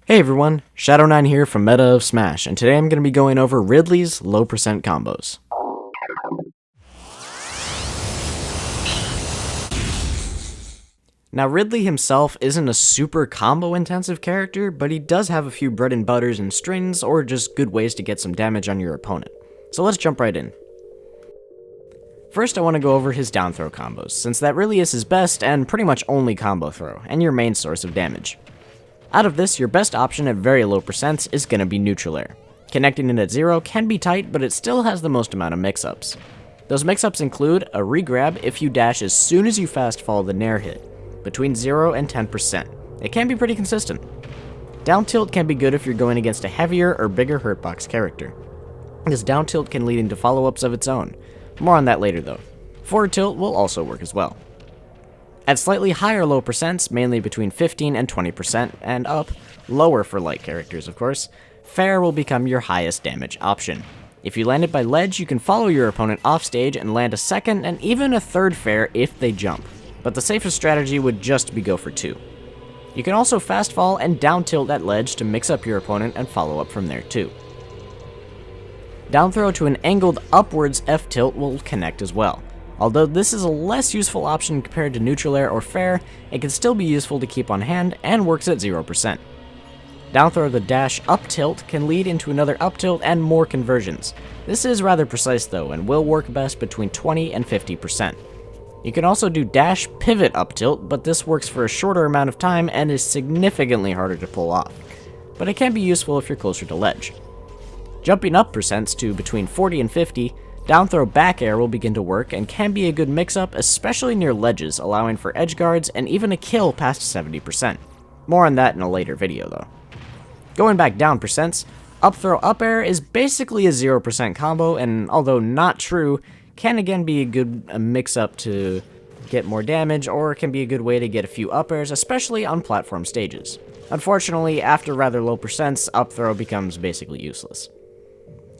Hey everyone, Shadow9 here from Meta of Smash, and today I'm going to be going over Ridley's low percent combos. Now Ridley himself isn't a super combo intensive character, but he does have a few bread and butters and strings, or just good ways to get some damage on your opponent. So let's jump right in. First I want to go over his down throw combos, since that really is his best and pretty much only combo throw, and your main source of damage. Out of this, your best option at very low percents is going to be neutral air. Connecting it at 0 can be tight, but it still has the most amount of mix-ups. Those mix-ups include a regrab if you dash as soon as you fast fall the nair hit, between 0 and 10%. It can be pretty consistent. Down tilt can be good if you're going against a heavier or bigger hurtbox character. This down tilt can lead into follow-ups of its own. More on that later though. Forward tilt will also work as well. At slightly higher low percents, mainly between 15 and 20% and up, lower for light characters of course, fair will become your highest damage option. If you land it by ledge, you can follow your opponent off stage and land a second and even a third fair if they jump, but the safest strategy would just be go for 2. You can also fast fall and down tilt at ledge to mix up your opponent and follow up from there too. Down throw to an angled upwards F tilt will connect as well. Although this is a less useful option compared to neutral air or fair, it can still be useful to keep on hand and works at 0%. Down throw the dash up tilt can lead into another up tilt and more conversions. This is rather precise though and will work best between 20 and 50%. You can also do dash pivot up tilt, but this works for a shorter amount of time and is significantly harder to pull off. But it can be useful if you're closer to ledge. Jumping up percents to between 40 and 50, down throw back air will begin to work and can be a good mix-up, especially near ledges, allowing for edge guards and even a kill past 70%. More on that in a later video though. Going back down percents, up throw up air is basically a 0% combo, and although not true, can again be a good mix-up to get more damage, or can be a good way to get a few up airs, especially on platform stages. Unfortunately, after rather low percents, up throw becomes basically useless.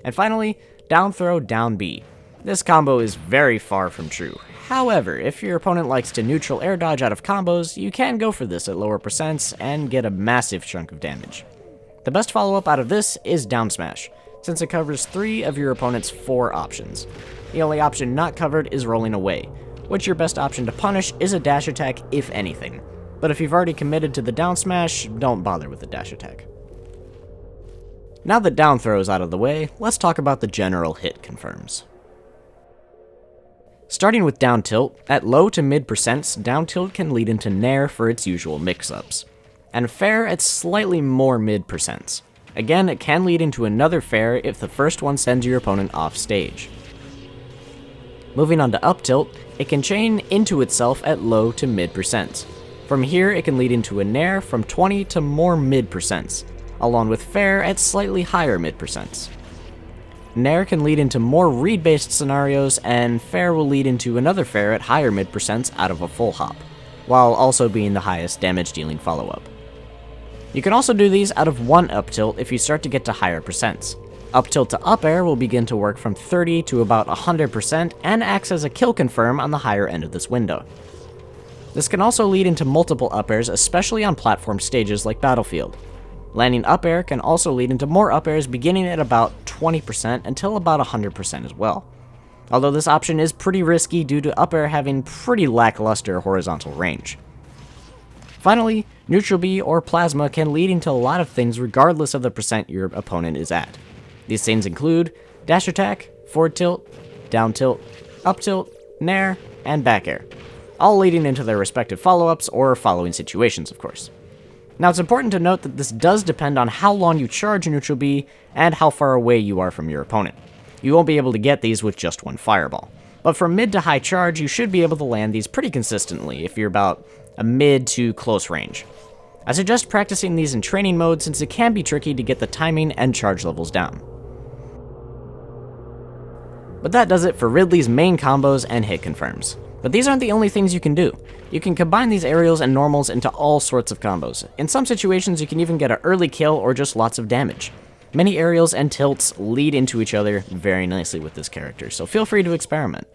And finally, down throw, down B. This combo is very far from true. However, if your opponent likes to neutral air dodge out of combos, you can go for this at lower percents and get a massive chunk of damage. The best follow-up out of this is down smash, since it covers 3 of your opponent's 4 options. The only option not covered is rolling away, which your best option to punish is a dash attack if anything. But if you've already committed to the down smash, don't bother with the dash attack. Now that down throw is out of the way, let's talk about the general hit confirms. Starting with down tilt, at low to mid percents, down tilt can lead into nair for its usual mix-ups, and fair at slightly more mid percents. Again, it can lead into another fair if the first one sends your opponent off stage. Moving on to up tilt, it can chain into itself at low to mid percents. From here, it can lead into a nair from 20 to more mid percents, along with fair at slightly higher mid percents. Nair can lead into more read-based scenarios, and fair will lead into another fair at higher mid percents out of a full hop, while also being the highest damage dealing follow-up. You can also do these out of one up tilt if you start to get to higher percents. Up tilt to up air will begin to work from 30 to about 100% and acts as a kill confirm on the higher end of this window. This can also lead into multiple up airs, especially on platform stages like Battlefield. Landing up air can also lead into more up airs beginning at about 20% until about 100% as well. Although this option is pretty risky due to up air having pretty lackluster horizontal range. Finally, neutral B or plasma can lead into a lot of things regardless of the percent your opponent is at. These things include dash attack, forward tilt, down tilt, up tilt, nair, and back air, all leading into their respective follow-ups or following situations of course. Now it's important to note that this does depend on how long you charge neutral B and how far away you are from your opponent. You won't be able to get these with just one fireball. But from mid to high charge, you should be able to land these pretty consistently if you're about a mid to close range. I suggest practicing these in training mode since it can be tricky to get the timing and charge levels down. But that does it for Ridley's main combos and hit confirms. But these aren't the only things you can do. You can combine these aerials and normals into all sorts of combos. In some situations, you can even get an early kill or just lots of damage. Many aerials and tilts lead into each other very nicely with this character, so feel free to experiment.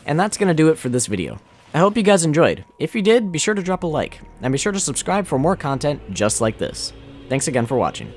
And that's going to do it for this video. I hope you guys enjoyed. If you did, be sure to drop a like, and be sure to subscribe for more content just like this. Thanks again for watching.